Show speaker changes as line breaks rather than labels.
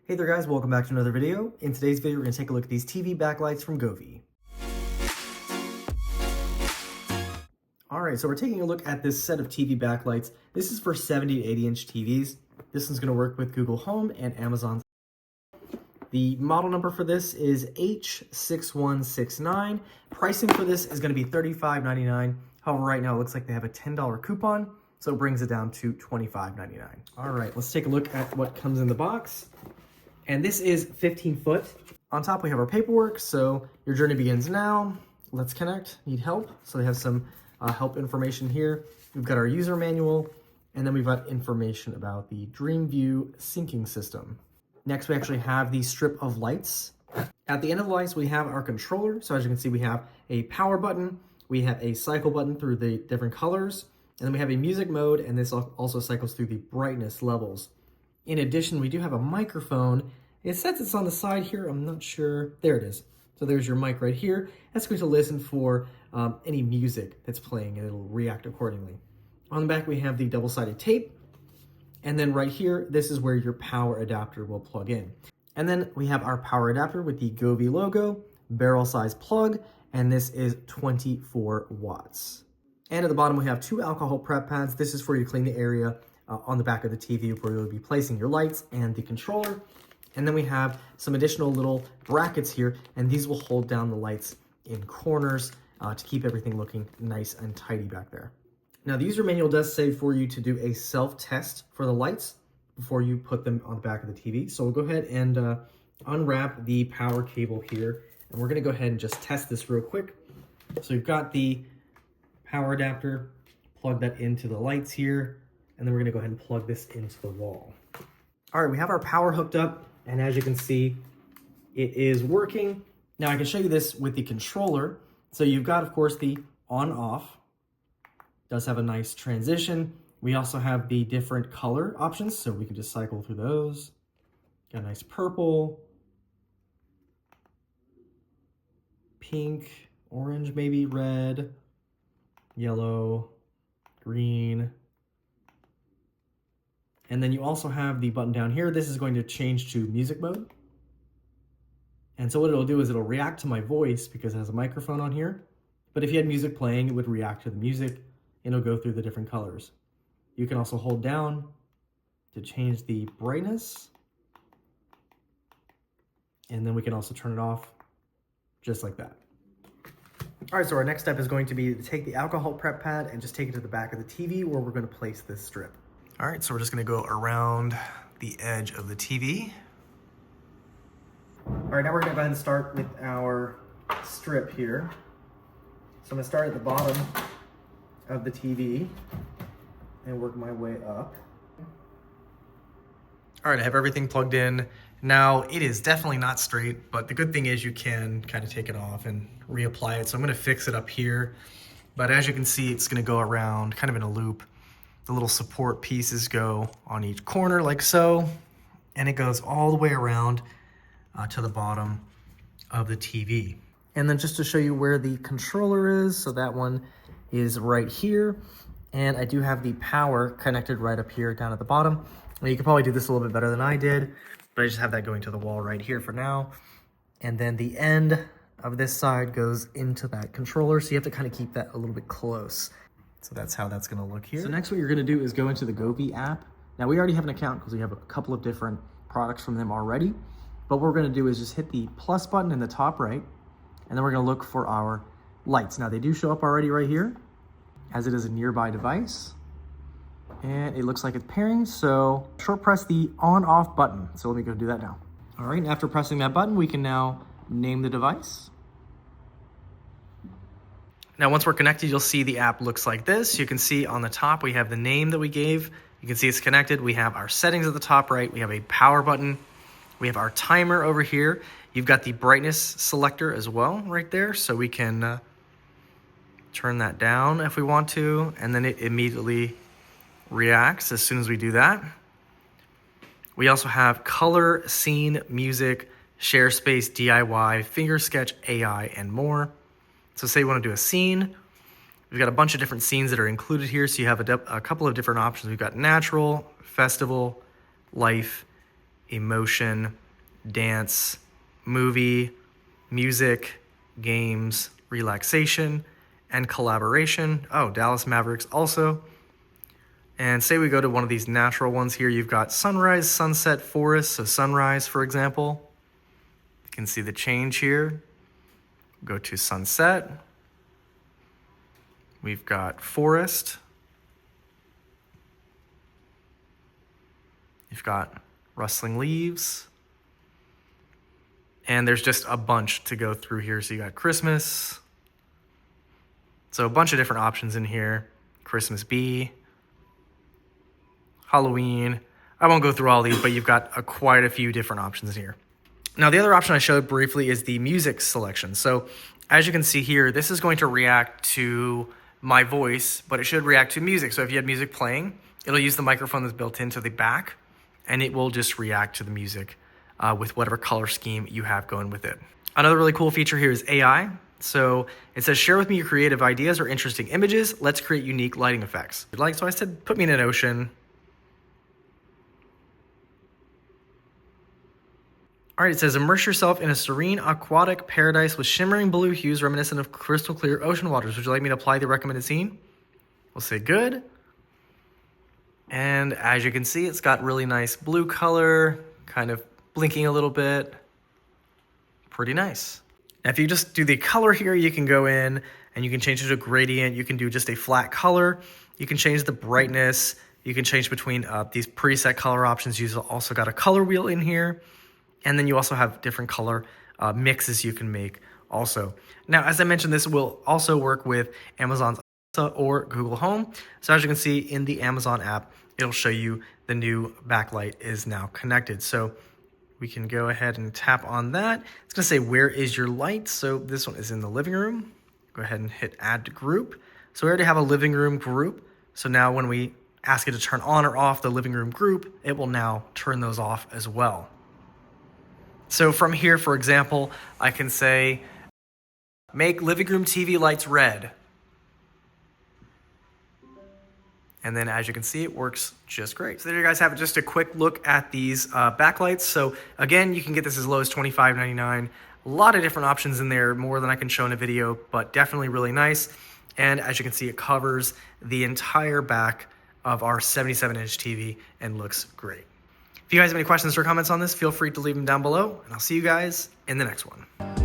Hey there guys, welcome back to another video. In today's video, we're going to take a look at these TV backlights from Govee. Alright, so we're taking a look at this set of TV backlights. This is for 70 to 80 inch TVs. This one's going to work with Google Home and Amazon. The model number for this is H6169. Pricing for this is going to be $35.99. However, right now it looks like they have a $10 coupon, so it brings it down to $25.99. Alright, let's take a look at what comes in the box. And this is 15 foot. On top we have our paperwork, so your journey begins now. Let's connect, need help. So they have some help information here. We've got our user manual, and then we've got information about the DreamView syncing system. Next, we actually have the strip of lights. At the end of the lights, we have our controller. So as you can see, we have a power button, we have a cycle button through the different colors, and then we have a music mode, and this also cycles through the brightness levels. In addition, we do have a microphone. It says it's on the side here. I'm not sure. There it is. So there's your mic right here. That's going to listen for any music that's playing, and it'll react accordingly. On the back, we have the double-sided tape. And then right here, this is where your power adapter will plug in. And then we have our power adapter with the Govee logo, barrel size plug, and this is 24 watts. And at the bottom, we have 2 alcohol prep pads. This is for you to clean the area on the back of the TV where you'll be placing your lights and the controller. And then we have some additional little brackets here, and these will hold down the lights in corners to keep everything looking nice and tidy back there. Now, the user manual does say for you to do a self-test for the lights before you put them on the back of the TV. So we'll go ahead and unwrap the power cable here, and we're gonna go ahead and just test this real quick. So we've got the power adapter, plug that into the lights here, and then we're gonna go ahead and plug this into the wall. All right, we have our power hooked up, and as you can see, it is working. Now I can show you this with the controller. So you've got, of course, the on-off. Does have a nice transition. We also have the different color options, so we can just cycle through those. Got a nice purple, pink, orange, maybe red, yellow, green. And then you also have the button down here. This is going to change to music mode. And so what it'll do is it'll react to my voice because it has a microphone on here. But if you had music playing, it would react to the music and it'll go through the different colors. You can also hold down to change the brightness. And then we can also turn it off just like that. All right, so our next step is going to be to take the alcohol prep pad and just take it to the back of the TV where we're going to place this strip. All right, so we're just gonna go around the edge of the TV. All right, now we're gonna go ahead and start with our strip here. So I'm gonna start at the bottom of the TV and work my way up. All right, I have everything plugged in. Now, it is definitely not straight, but the good thing is you can kind of take it off and reapply it. So I'm gonna fix it up here. But as you can see, it's gonna go around kind of in a loop. The little support pieces go on each corner like so, and it goes all the way around to the bottom of the TV. And then just to show you where the controller is, so that one is right here, and I do have the power connected right up here down at the bottom. Now, you could probably do this a little bit better than I did, but I just have that going to the wall right here for now. And then the end of this side goes into that controller, so you have to kind of keep that a little bit close. So that's how that's gonna look here. So next what you're gonna do is go into the Govee app. Now we already have an account because we have a couple of different products from them already. But what we're gonna do is just hit the plus button in the top right, and then we're gonna look for our lights. Now they do show up already right here, as it is a nearby device. And it looks like it's pairing, so short press the on-off button. So let me go do that now. All right, and after pressing that button, we can now name the device. Now, once we're connected, you'll see the app looks like this. You can see on the top, we have the name that we gave. You can see it's connected. We have our settings at the top right. We have a power button. We have our timer over here. You've got the brightness selector as well right there. So we can turn that down if we want to, and then it immediately reacts as soon as we do that. We also have color, scene, music, share space, DIY, finger sketch, AI, and more. So say you want to do a scene. We've got a bunch of different scenes that are included here. So you have a couple of different options. We've got natural, festival, life, emotion, dance, movie, music, games, relaxation, and collaboration. Oh, Dallas Mavericks also. And say we go to one of these natural ones here. You've got sunrise, sunset, forest. So sunrise, for example. You can see the change here. Go to sunset. We've got forest. You've got rustling leaves. And there's just a bunch to go through here. So you got Christmas. So a bunch of different options in here. Christmas bee. Halloween. I won't go through all these, but you've got quite a few different options here. Now, the other option I showed briefly is the music selection. So as you can see here, this is going to react to my voice, but it should react to music. So if you had music playing, it'll use the microphone that's built into the back, and it will just react to the music with whatever color scheme you have going with it. Another really cool feature here is AI. So it says, share with me your creative ideas or interesting images. Let's create unique lighting effects. So I said, put me in an ocean. All right, it says, immerse yourself in a serene aquatic paradise with shimmering blue hues reminiscent of crystal clear ocean waters. Would you like me to apply the recommended scene? We'll say good. And as you can see, it's got really nice blue color, kind of blinking a little bit. Pretty nice. Now, if you just do the color here, you can go in and you can change it to a gradient. You can do just a flat color. You can change the brightness. You can change between these preset color options. You've also got a color wheel in here. And then you also have different color mixes you can make also. Now, as I mentioned, this will also work with Amazon's Alexa or Google Home. So as you can see in the Amazon app, it'll show you the new backlight is now connected. So we can go ahead and tap on that. It's gonna say, where is your light? So this one is in the living room. Go ahead and hit add to group. So we already have a living room group. So now when we ask it to turn on or off the living room group, it will now turn those off as well. So from here, for example, I can say, make living room TV lights red. And then as you can see, it works just great. So there you guys have it, just a quick look at these backlights. So again, you can get this as low as $25.99. A lot of different options in there, more than I can show in a video, but definitely really nice. And as you can see, it covers the entire back of our 77-inch TV and looks great. If you guys have any questions or comments on this, feel free to leave them down below, and I'll see you guys in the next one.